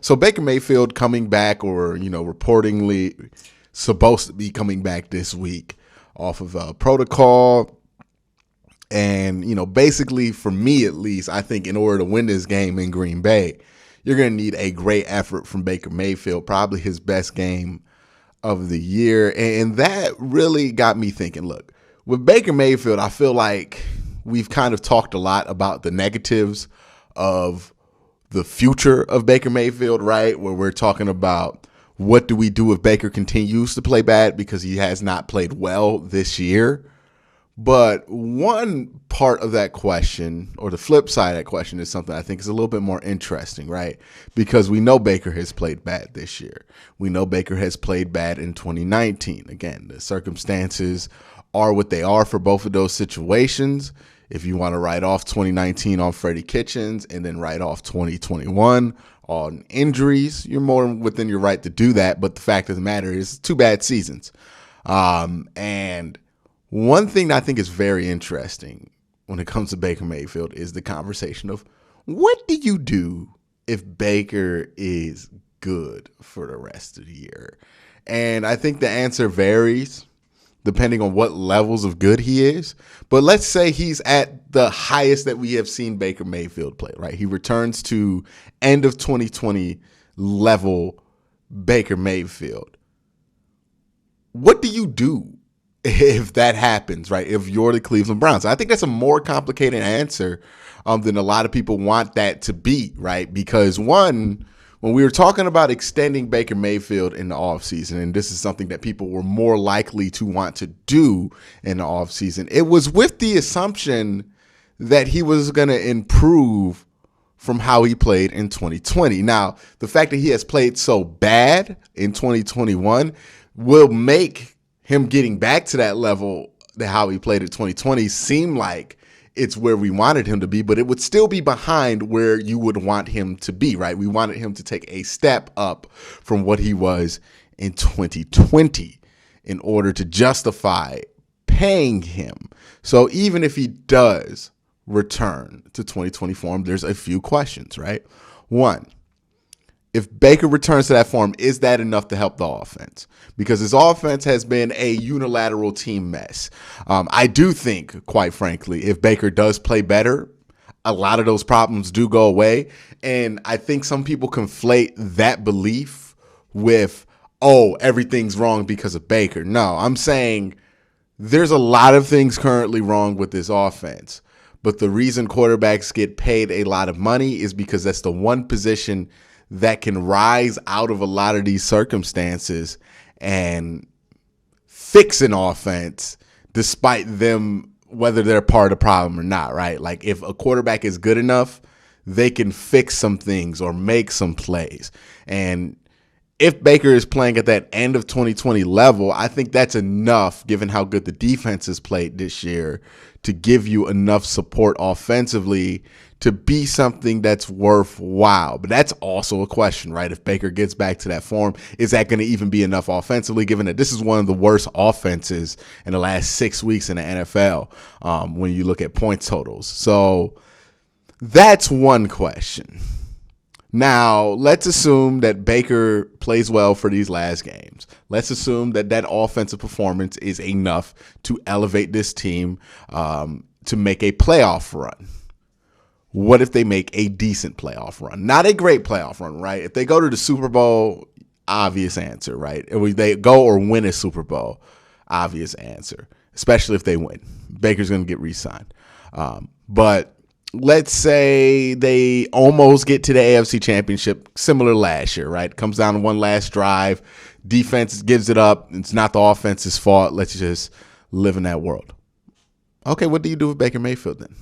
So Baker Mayfield coming back, or reportedly supposed to be coming back this week off of protocol. And basically for me at least, I think in order to win this game in Green Bay, you're going to need a great effort from Baker Mayfield, probably his best game of the year. And that really got me thinking, look, with Baker Mayfield, I feel like we've kind of talked a lot about the negatives of the future of Baker Mayfield, right? Where we're talking about what do we do if Baker continues to play bad because he has not played well this year. But one part of that question, or the flip side of that question, is something I think is a little bit more interesting, right? Because we know Baker has played bad this year. We know Baker has played bad in 2019. Again, the circumstances are what they are for both of those situations. If you want to write off 2019 on Freddie Kitchens and then write off 2021 on injuries, you're more within your right to do that. But the fact of the matter is, 2 bad seasons. And one thing that I think is very interesting when it comes to Baker Mayfield is the conversation of what do you do if Baker is good for the rest of the year? And I think the answer varies depending on what levels of good he is. But let's say he's at the highest that we have seen Baker Mayfield play, right? He returns to end of 2020 level Baker Mayfield. What do you do if that happens, right? If you're the Cleveland Browns? I think that's a more complicated answer than a lot of people want that to be, right? Because one, when we were talking about extending Baker Mayfield in the offseason, and this is something that people were more likely to want to do in the offseason, it was with the assumption that he was going to improve from how he played in 2020. Now, the fact that he has played so bad in 2021 will make him getting back to that level that how he played in 2020 seem like it's where we wanted him to be, but it would still be behind where you would want him to be, right? We wanted him to take a step up from what he was in 2020 in order to justify paying him. So even if he does return to 2020 form, there's a few questions, right? One, if Baker returns to that form, is that enough to help the offense? Because his offense has been a unilateral team mess. I do think, quite frankly, if Baker does play better, a lot of those problems do go away. And I think some people conflate that belief with, oh, everything's wrong because of Baker. No, I'm saying there's a lot of things currently wrong with this offense. But the reason quarterbacks get paid a lot of money is because that's the one position that can rise out of a lot of these circumstances and fix an offense despite them, whether they're part of the problem or not, right? Like if a quarterback is good enough, they can fix some things or make some plays. And if Baker is playing at that end of 2020 level, I think that's enough, given how good the defense has played this year, to give you enough support offensively to be something that's worthwhile. But that's also a question, right? If Baker gets back to that form, is that going to even be enough offensively, given that this is one of the worst offenses in the last 6 weeks in the NFL when you look at point totals? So that's one question. Now, let's assume that Baker plays well for these last games. Let's assume that that offensive performance is enough to elevate this team to make a playoff run. What if they make a decent playoff run? Not a great playoff run, right? If they go to the Super Bowl, obvious answer, right? If they go or win a Super Bowl, obvious answer, especially if they win. Baker's going to get re-signed. But let's say they almost get to the AFC Championship, similar last year, right? Comes down to one last drive. Defense gives it up. It's not the offense's fault. Let's just live in that world. Okay, what do you do with Baker Mayfield then?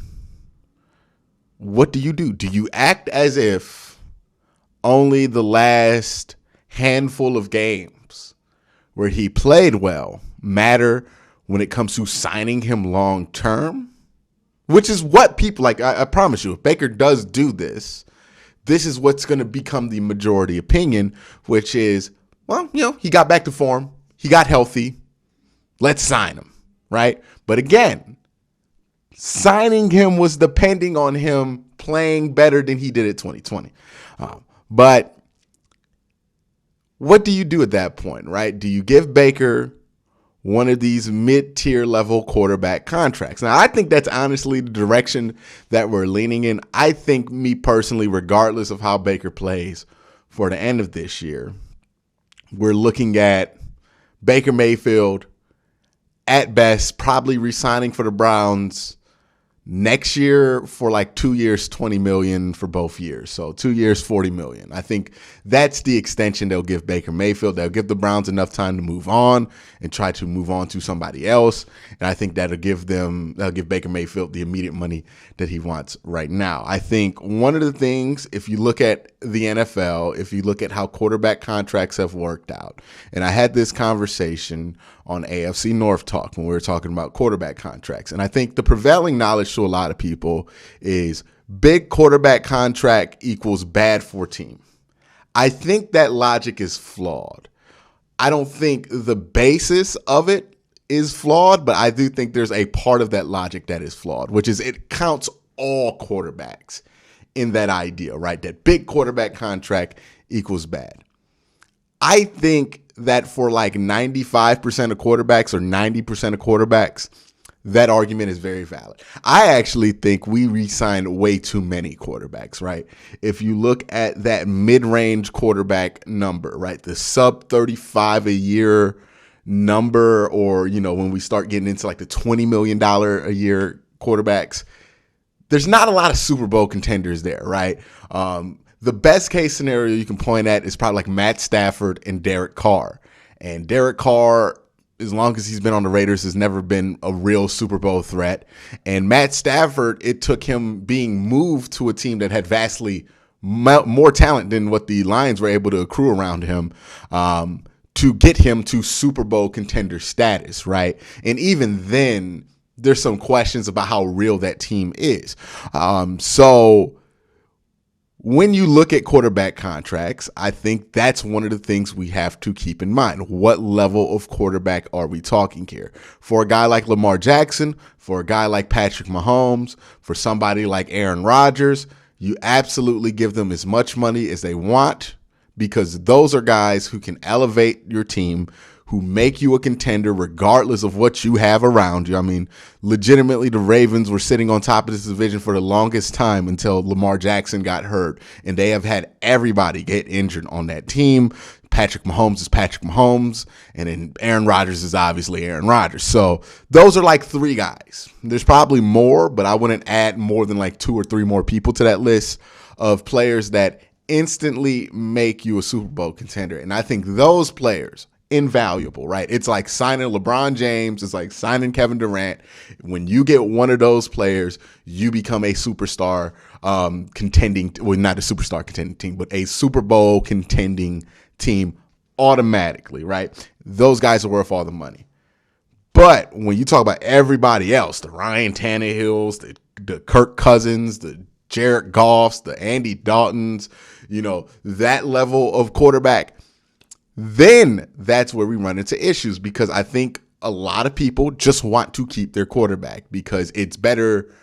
What do you do? Do you act as if only the last handful of games where he played well matter when it comes to signing him long term? Which is what people like. I promise you, if Baker does do this, this is what's going to become the majority opinion, which is, well, he got back to form. He got healthy. Let's sign him, right? But again, signing him was depending on him playing better than he did at 2020. But what do you do at that point, right? Do you give Baker one of these mid-tier level quarterback contracts? Now, I think that's honestly the direction that we're leaning in. I think, me personally, regardless of how Baker plays for the end of this year, we're looking at Baker Mayfield, at best, probably re-signing for the Browns next year for like 2 years, $20 million for both years. So 2 years, $40 million. I think that's the extension they'll give Baker Mayfield. They'll give the Browns enough time to move on and try to move on to somebody else. And I think that'll give Baker Mayfield the immediate money that he wants right now. I think one of the things, if you look at the NFL, if you look at how quarterback contracts have worked out, and I had this conversation on AFC North Talk when we were talking about quarterback contracts. And I think the prevailing knowledge to a lot of people is big quarterback contract equals bad for team. I think that logic is flawed. I don't think the basis of it is flawed, but I do think there's a part of that logic that is flawed, which is it counts all quarterbacks in that idea, right? That big quarterback contract equals bad. I think that for like 95% of quarterbacks or 90% of quarterbacks, that argument is very valid. I actually think we re-signed way too many quarterbacks, right? If you look at that mid-range quarterback number, right, the sub 35 a year number, or, you know, when we start getting into like the $20 million a year quarterbacks, there's not a lot of Super Bowl contenders there, right? The best case scenario you can point at is probably like Matt Stafford and Derek Carr. And Derek Carr, as long as he's been on the Raiders, has never been a real Super Bowl threat. And Matt Stafford, it took him being moved to a team that had vastly more talent than what the Lions were able to accrue around him to get him to Super Bowl contender status, right? And even then, there's some questions about how real that team is. So when you look at quarterback contracts, I think that's one of the things we have to keep in mind. What level of quarterback are we talking here? For a guy like Lamar Jackson, for a guy like Patrick Mahomes, for somebody like Aaron Rodgers, you absolutely give them as much money as they want, because those are guys who can elevate your team, who make you a contender regardless of what you have around you. I mean, legitimately, the Ravens were sitting on top of this division for the longest time until Lamar Jackson got hurt, and they have had everybody get injured on that team. Patrick Mahomes is Patrick Mahomes, and then Aaron Rodgers is obviously Aaron Rodgers. So those are like three guys. There's probably more, but I wouldn't add more than like 2 or 3 more people to that list of players that instantly make you a Super Bowl contender. And I think those players, invaluable, right? It's like signing LeBron James. It's like signing Kevin Durant. When you get one of those players, you become a superstar contending, well, not a superstar contending team, but a Super Bowl contending team automatically, right? Those guys are worth all the money. But when you talk about everybody else, the Ryan Tannehills, the Kirk Cousins, the Jared Goffs, the Andy Daltons, you know, that level of quarterback, then that's where we run into issues, because I think a lot of people just want to keep their quarterback because it's better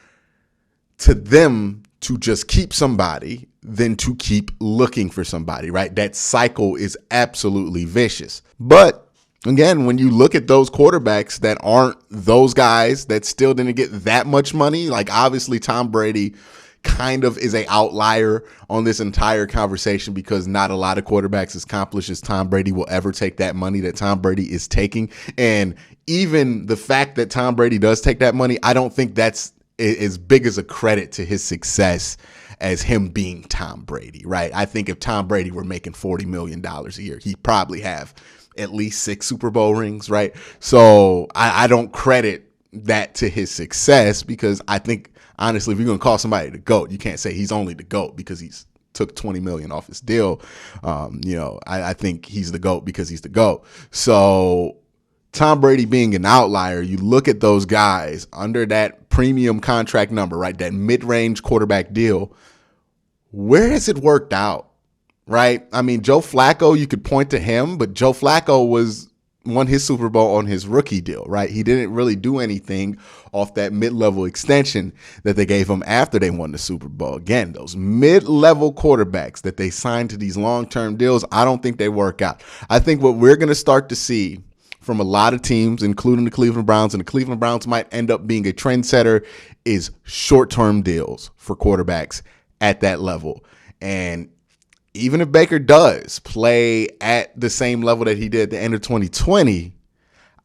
to them to just keep somebody than to keep looking for somebody, right? That cycle is absolutely vicious. But again, when you look at those quarterbacks that aren't those guys that still didn't get that much money, like obviously Tom Brady kind of is an outlier on this entire conversation, because not a lot of quarterbacks as accomplished as Tom Brady will ever take that money that Tom Brady is taking. And even the fact that Tom Brady does take that money, I don't think that's as big as a credit to his success as him being Tom Brady, right? I think if Tom Brady were making $40 million a year, he'd probably have at least 6 Super Bowl rings, right? So I don't credit that to his success, because I think, honestly, if you're going to call somebody the GOAT, you can't say he's only the GOAT because he's took $20 million off his deal. I think he's the GOAT because he's the GOAT. So Tom Brady being an outlier, you look at those guys under that premium contract number, right? That mid-range quarterback deal. Where has it worked out, right? I mean, Joe Flacco, you could point to him, but Joe Flacco was won his Super Bowl on his rookie deal, right? He didn't really do anything off that mid-level extension that they gave him after they won the Super Bowl. Again, those mid-level quarterbacks that they signed to these long-term deals, I don't think they work out. I think what we're going to start to see from a lot of teams, including the Cleveland Browns, and the Cleveland Browns might end up being a trendsetter, is short-term deals for quarterbacks at that level. And even if Baker does play at the same level that he did at the end of 2020,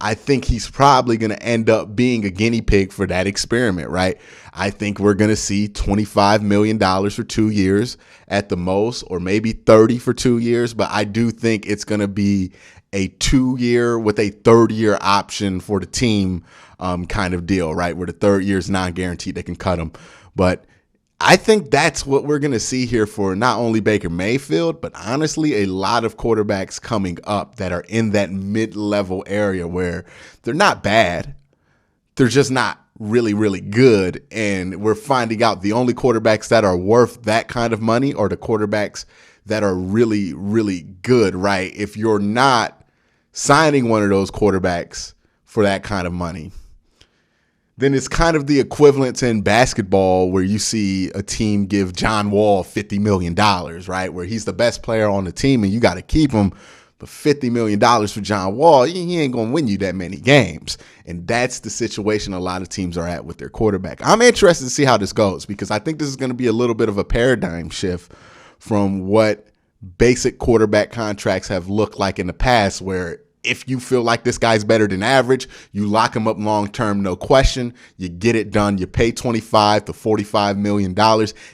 I think he's probably going to end up being a guinea pig for that experiment, right? I think we're going to see $25 million for 2 years at the most, or maybe 30 for 2 years. But I do think it's going to be a 2-year with a third-year option for the team kind of deal, right? Where the third year is non-guaranteed. They can cut him. But I think that's what we're going to see here for not only Baker Mayfield, but honestly, a lot of quarterbacks coming up that are in that mid-level area where they're not bad. They're just not really, really good. And we're finding out the only quarterbacks that are worth that kind of money are the quarterbacks that are really, really good, right? If you're not signing one of those quarterbacks for that kind of money, then it's kind of the equivalent to in basketball where you see a team give John Wall $50 million, right? Where he's the best player on the team and you got to keep him. But $50 million for John Wall, he ain't going to win you that many games. And that's the situation a lot of teams are at with their quarterback. I'm interested to see how this goes because I think this is going to be a little bit of a paradigm shift from what basic quarterback contracts have looked like in the past, where if you feel like this guy's better than average, you lock him up long-term, no question. You get it done. You pay $25 to $45 million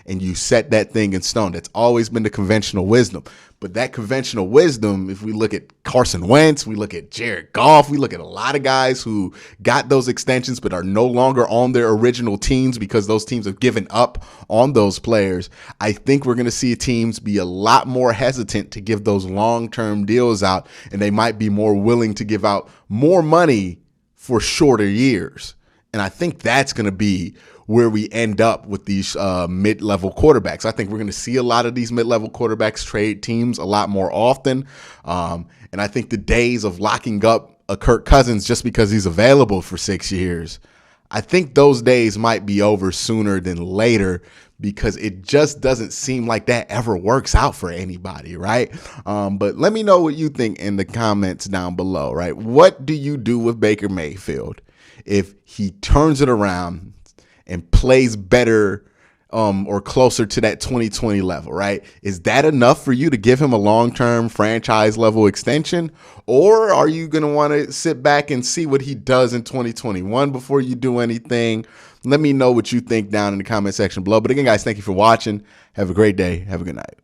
and you set that thing in stone. That's always been the conventional wisdom. But that conventional wisdom, if we look at Carson Wentz, we look at Jared Goff, we look at a lot of guys who got those extensions but are no longer on their original teams because those teams have given up on those players. I think we're going to see teams be a lot more hesitant to give those long-term deals out, and they might be more willing to give out more money for shorter years. And I think that's going to be where we end up with these mid-level quarterbacks. I think we're going to see a lot of these mid-level quarterbacks trade teams a lot more often. And I think the days of locking up a Kirk Cousins just because he's available for 6 years, I think those days might be over sooner than later because it just doesn't seem like that ever works out for anybody, right? But let me know what you think in the comments down below, right? What do you do with Baker Mayfield if he turns it around and plays better or closer to that 2020 level, right? Is that enough for you to give him a long-term franchise level extension? Or are you going to want to sit back and see what he does in 2021 before you do anything? Let me know what you think down in the comment section below. But again, guys, thank you for watching. Have a great day. Have a good night.